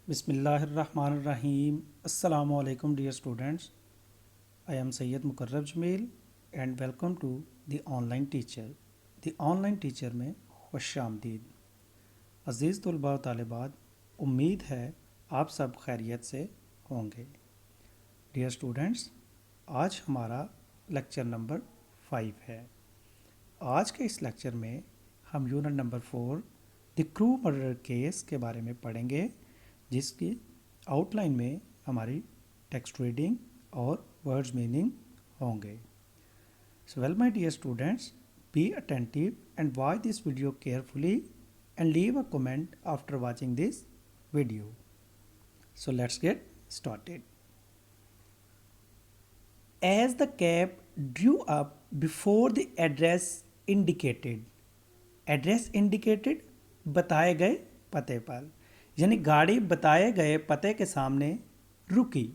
بسم اللہ الرحمن الرحیم. السلام علیکم dear students. I am Syed Muqarrab Jamil and welcome to the online teacher. The online teacher میں خوش آمدید. عزیز طلباء و طالبات، امید ہے آپ سب خیریت سے ہوں گے. ڈیئر اسٹوڈنٹس، آج ہمارا لیکچر نمبر 5 ہے. آج کے اس لیکچر میں ہم یونٹ نمبر 4 دی کرو مرڈر کیس کے بارے میں پڑھیں گے، جس کی آؤٹ لائن میں ہماری ٹیکسٹ ریڈنگ اور ورڈز میننگ ہوں گے. So well my dear students, be attentive and watch this video carefully and leave a comment after watching this video. So let's get started. As the cab drew up before the address indicated, address indicated بتائے گئے پتے پر، یعنی گاڑی بتائے گئے پتے کے سامنے رکی.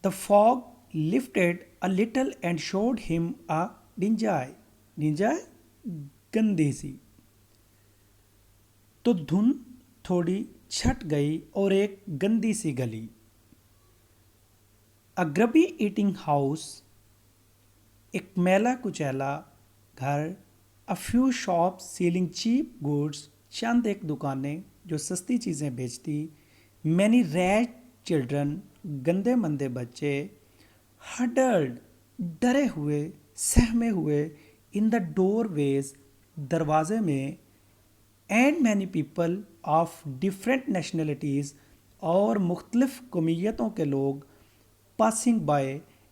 The fog lifted a little and showed him a ڈنجائے گندی سی. تو دھند تھوڑی چھٹ گئی اور ایک گندی سی گلی. A grubby eating house، ایک میلا کچیلا گھر. A few shops selling cheap goods، چند ایک دکانیں جو سستی چیزیں بیچتی. Many ragged children، گندے مندے بچے. Huddled، ڈرے ہوئے سہمے ہوئے. In the doorways، دروازے میں. And many people of different nationalities، اور مختلف قومیتوں کے لوگ. Passing by،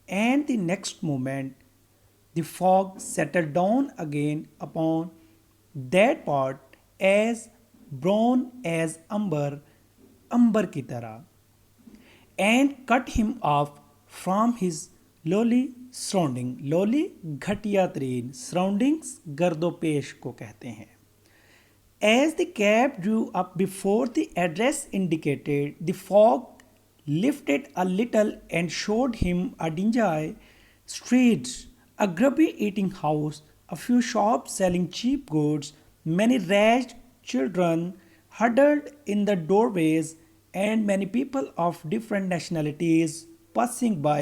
and the next moment the fog settled down again upon that part as brown as amber کی طرح. And cut him off from his lowly surrounding. lowly گھٹیا ترین، surroundings گرد و پیش کو کہتے ہیں. As the cab drew up before the address indicated, the fog lifted a little and showed him a dingy street, a grubby eating house, a few shops selling cheap goods, many ragged children huddled in the doorways, and many people of different nationalities passing by.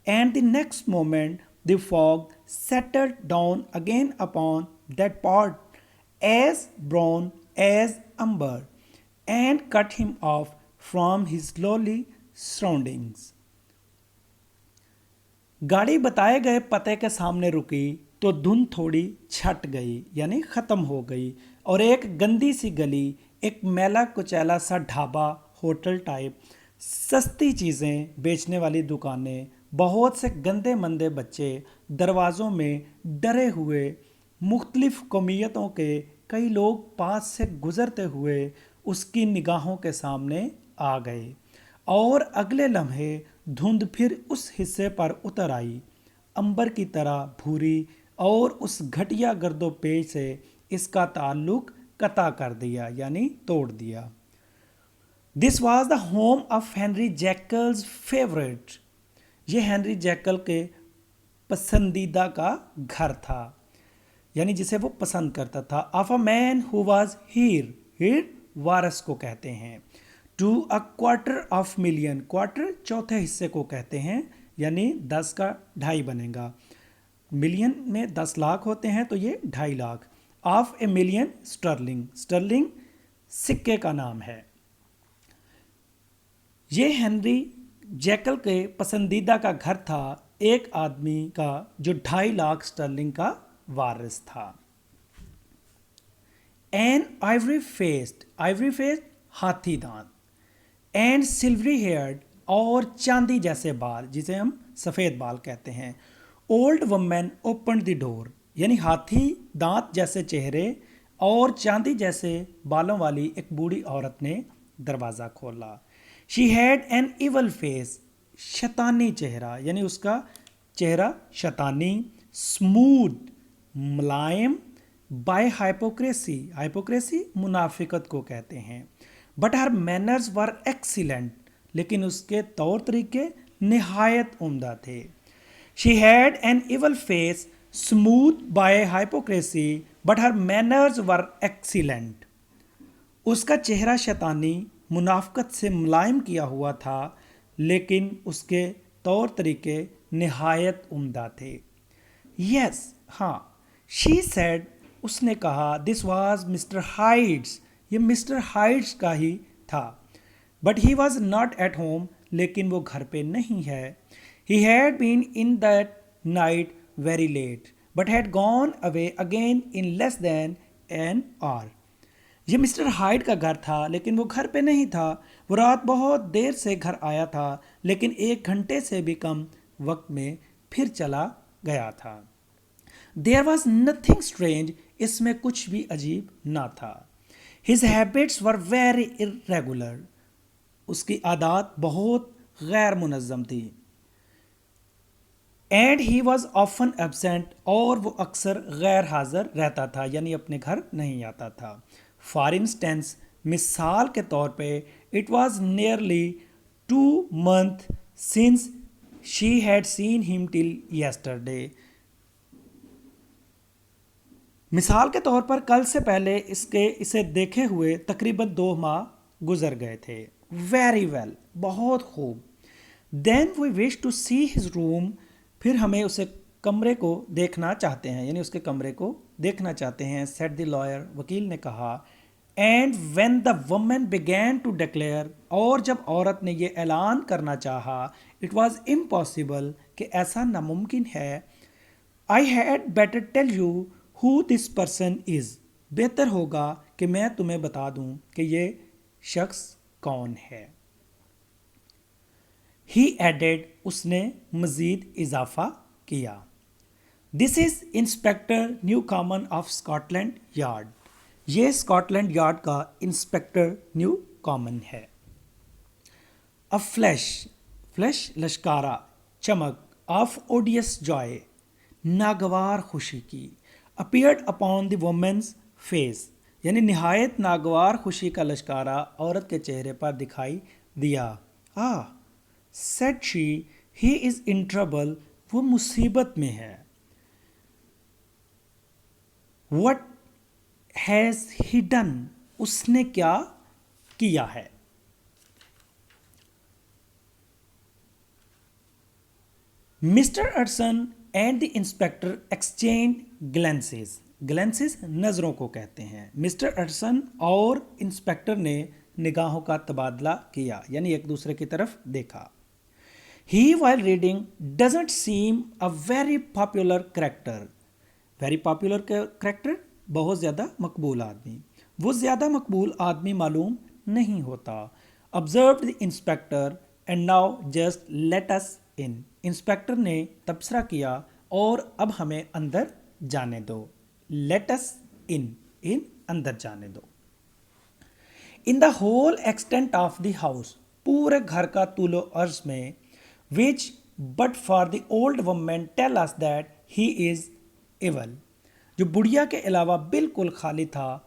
And the next moment the fog settled down again upon that part as brown as amber, and cut him off from his lowly surroundings. گاڑی بتائے گئے پتے کے سامنے رکی تو دھند تھوڑی چھٹ گئی، یعنی ختم ہو گئی، اور ایک گندی سی گلی، ایک میلا کچیلا سا ڈھابا، ہوٹل ٹائپ، سستی چیزیں بیچنے والی دکانیں، بہت سے گندے مندے بچے دروازوں میں ڈرے ہوئے. مختلف قومیتوں کے کئی لوگ پاس سے گزرتے ہوئے اس کی نگاہوں کے سامنے آ گئے، اور اگلے لمحے دھند پھر اس حصے پر اتر آئی، امبر کی طرح بھوری، اور اس گھٹیا گرد و پیش سے اس کا تعلق قطع کر دیا، یعنی توڑ دیا. This was the home of Henry Jekyll's favourite, یہ ہنری جیکل کے پسندیدہ کا گھر تھا، یعنی جسے وہ پسند کرتا تھا. Of a main who was ہیر وارث کو کہتے ہیں. To a quarter of million, quarter چوتھے حصے کو کہتے ہیں، یعنی 10 کا 2.5 بنے گا. ملین میں 10 لاکھ ہوتے ہیں تو یہ 2.5 lakh. Of a million Stirling, Stirling سکے کا نام ہے. یہ ہنری جیکل کے پسندیدہ کا گھر تھا، ایک آدمی کا جو 2.5 لاکھ اسٹرلنگ کا وارث تھا. An ivory faced, ivory faced ہاتھی دانت. اینڈ سلوری ہیئرڈ، اور چاندی جیسے بال، جسے ہم سفید بال کہتے ہیں. اولڈ وومن اوپن دی ڈور، یعنی ہاتھی دانت جیسے چہرے اور چاندی جیسے بالوں والی ایک بوڑھی عورت نے دروازہ کھولا. She had an evil face, شیطانی چہرہ، یعنی اس کا چہرہ شیطانی. Smooth, Mulayam. بائی ہائپوکریسی، ہائپوکریسی منافقت کو کہتے ہیں. But her manners were excellent, لیکن اس کے طور طریقے نہایت عمدہ تھے. She had an evil face smooth by hypocrisy but her manners were excellent. اس کا چہرہ شیطانی منافقت سے ملائم کیا ہوا تھا، لیکن اس کے طور طریقے نہایت عمدہ تھے۔ یس، ہاں، شی سیڈ، اس نے کہا، دس واز مسٹر ہائٹس، یہ مسٹر ہائٹس کا ہی تھا، but he was not at home, لیکن وہ گھر پہ نہیں ہے۔ He had been in that night very late but had gone away again in less than an hour. یہ مسٹر ہائٹ کا گھر تھا، لیکن وہ گھر پہ نہیں تھا۔ وہ رات بہت دیر سے گھر آیا تھا، لیکن 1 گھنٹے سے بھی کم وقت میں پھر چلا گیا تھا۔ دیر واز نتھنگ اسٹرینج، اس میں کچھ بھی عجیب نہ تھا۔ His habits were very irregular، اس کی عادات بہت غیر منظم تھی۔ And he was often absent, اور وہ اکثر غیر حاضر رہتا تھا، یعنی اپنے گھر نہیں آتا تھا۔ فار انسٹینس، مثال کے طور پہ، it was nearly 2 months since she had seen him till yesterday۔ مثال کے طور پر کل سے پہلے اسے دیکھے ہوئے تقریباً 2 ماہ گزر گئے تھے۔ ویری ویل، بہت خوب۔ دین وی wish to C his room, پھر ہمیں اسے کمرے کو دیکھنا چاہتے ہیں، یعنی اس کے کمرے کو دیکھنا چاہتے ہیں، سیڈ دی لائر، وکیل نے کہا۔ And when the woman began to declare, اور جب عورت نے یہ اعلان کرنا چاہا، اٹ واز امپاسبل، کہ ایسا ناممکن ہے۔ I had better tell you who this person is, بہتر ہوگا کہ میں تمہیں بتا دوں کہ یہ شخص کون ہے۔ ہی ایڈیڈ، اس نے مزید اضافہ کیا، this is Inspector Newcomen of Scotland Yard, یہ اسکاٹ لینڈ یارڈ کا انسپیکٹر نیو کامن ہے۔ فلیش لشکارہ، چمک، آف اوڈیس جوائے، ناگوار خوشی کی، appeared upon the woman's face, یعنی نہایت ناگوار خوشی کا لشکارہ عورت کے چہرے پر دکھائی دیا۔ Sad she, he is in trouble, وہ مصیبت میں ہے۔ وٹ ہیز ہی ڈن، اس نے کیا کیا ہے۔ Mr Utterson and the inspector exchange glances نظروں کو کہتے ہیں۔ مسٹر اڈسن اور انسپیکٹر نے نگاہوں کا تبادلہ کیا، یعنی ایک دوسرے کی طرف دیکھا۔ He while reading doesn't seem a very popular character، very popular character، بہت زیادہ مقبول آدمی، وہ زیادہ مقبول آدمی معلوم نہیں ہوتا۔ Observed the inspector and now just let us in، inspector نے تبصرہ کیا، اور اب ہمیں اندر جانے دو۔ Let us in، اندر جانے دو۔ In the whole extent of the house، پورے گھر کا طول و عرض میں، which but for the old woman tell us that he is evil، جو بڑھیا کے علاوہ بالکل خالی تھا،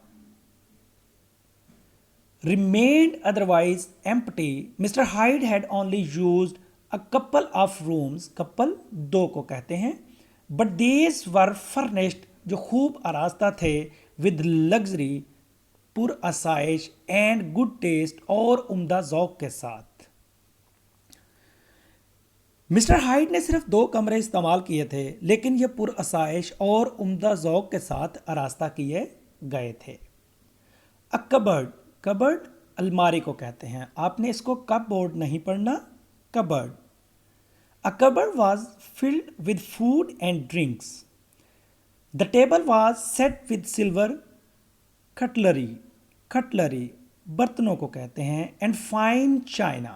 remained otherwise empty۔ Mr. Hyde had only used a couple of rooms، couple 2 کو کہتے ہیں، but these were furnished، جو خوب آراستہ تھے، with luxury، پر آسائش، and good taste، اور عمدہ ذوق کے ساتھ۔ مسٹر ہائٹ نے صرف 2 کمرے استعمال کیے تھے، لیکن یہ پر آسائش اور عمدہ ذوق کے ساتھ آراستہ کیے گئے تھے۔ کبرڈ الماری کو کہتے ہیں، آپ نے اس کو کپ بورڈ نہیں پڑھنا، cupboard. A cupboard was filled with food and drinks۔ The table was set with silver cutlery، برتنوں کو کہتے ہیں، and fine china۔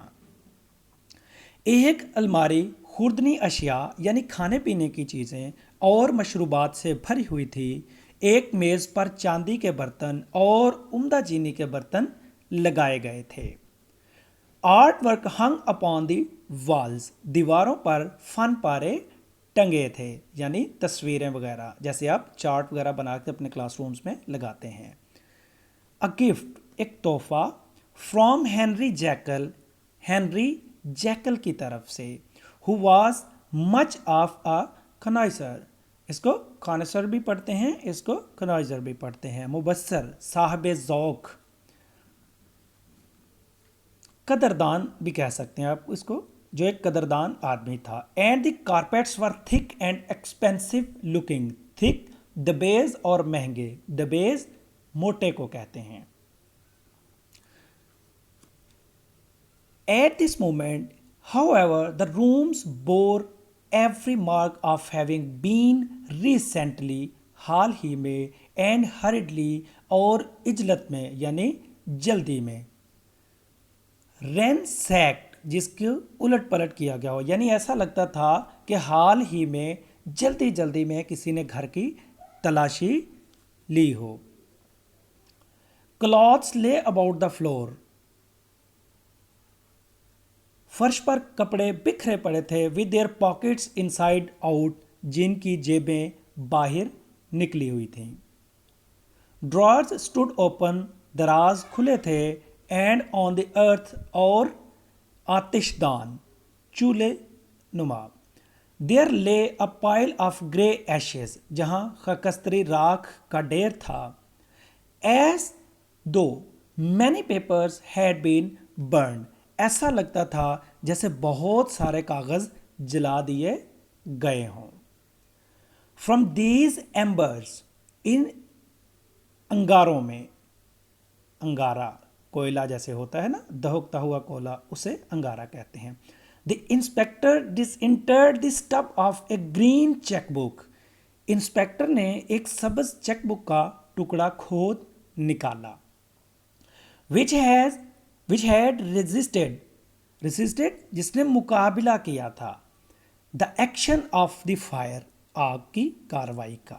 ایک الماری خوردنی اشیاء، یعنی کھانے پینے کی چیزیں اور مشروبات سے بھری ہوئی تھی۔ ایک میز پر چاندی کے برتن اور عمدہ چینی کے برتن لگائے گئے تھے۔ Art work hung upon the walls, دیواروں پر فن پارے ٹنگے تھے، یعنی تصویریں وغیرہ، جیسے آپ چارٹ وغیرہ بنا کے اپنے کلاس رومز میں لگاتے ہیں۔ A gift، ایک تحفہ، فرام ہنری جیکل کی طرف سے، who was much of a connoisseur، اس کو connoisseur بھی پڑھتے ہیں، اس کو connoisseur بھی پڑھتے ہیں، مبصر، صاحب ذوق۔ قدردان بھی کہہ سکتے ہیں آپ اس کو, جو ایک قدردان آدمی تھا. And the carpets were thick and expensive looking. تھک دبیز اور مہنگے, دبیز موٹے کو کہتے ہیں. At this moment, however, the rooms bore every mark of having been recently, حال ہی میں, and hurriedly اور عجلت میں یعنی جلدی میں, ransacked جس کو الٹ پلٹ کیا گیا ہو, یعنی ایسا لگتا تھا کہ حال ہی میں جلدی جلدی میں کسی نے گھر کی تلاشی لی ہو. Clothes lay about the floor. فرش پر کپڑے بکھرے پڑے تھے. with their pockets inside out, جن کی جیبیں باہر نکلی ہوئی تھیں. drawers stood open, دراز کھلے تھے. and on the earth اور آتش دان چولہے نما. there lay a pile of grey ashes, جہاں خاکستری راکھ کا ڈھیر تھا. as though many papers had been burned, ایسا لگتا تھا جیسے بہت سارے کاغذ جلا دیے گئے ہوں. from these embers, ان انگاروں میں, انگارہ کوئلہ جیسے ہوتا ہے نا, دہکتا ہوا کوئلہ, اسے انگارہ کہتے ہیں. the inspector disinterred the stub of a green check book. Inspector نے ایک سبز چیک بک کا ٹکڑا کھود نکالا. which had resisted جس نے مقابلہ کیا تھا, the action of the fire, آگ کی کاروائی کا.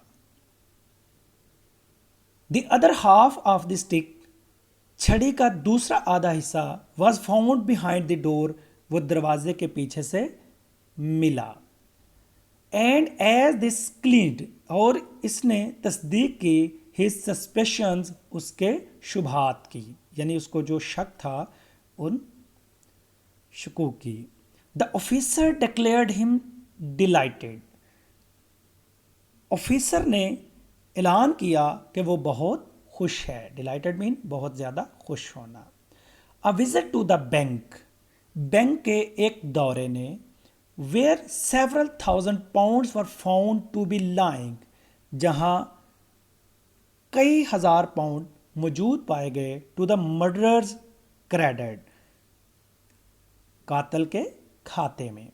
the other half of the stick, چھڑی کا دوسرا آدھا حصہ, was found behind the door, وہ دروازے کے پیچھے سے ملا. and as this cleaned, اور اس نے تصدیق کی, his suspicions, اس کے شبہات کی, یعنی اس کو جو شک تھا ان شکوک کی. the officer declared him delighted. Officer نے اعلان کیا کہ وہ بہت خوش ہے. delighted mean بہت زیادہ خوش ہونا. a visit to the bank, bank کے ایک دورے نے, where several thousand pounds were found to be lying, جہاں کئی ہزار پاؤنڈ موجود پائے گئے, to the murderer's credit, قاتل کے کھاتے میں,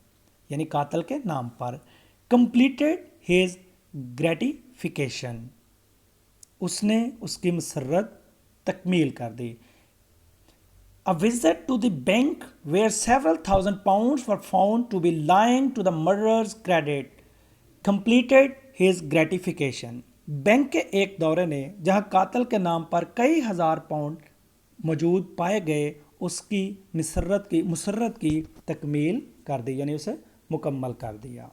یعنی قاتل کے نام پر. completed his gratification, اس نے اس کی مسرت تکمیل کر دی. a visit to the bank where several thousand pounds were found to be lying to the murderer's credit completed his gratification. Bank کے ایک دورے نے جہاں قاتل کے نام پر کئی ہزار پاؤنڈ موجود پائے گئے, اس کی مسرت کی تکمیل کر دی, یعنی اسے مکمل کر دیا.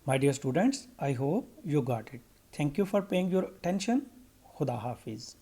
My dear students, I hope you got it. Thank you for paying your attention. خدا حافظ.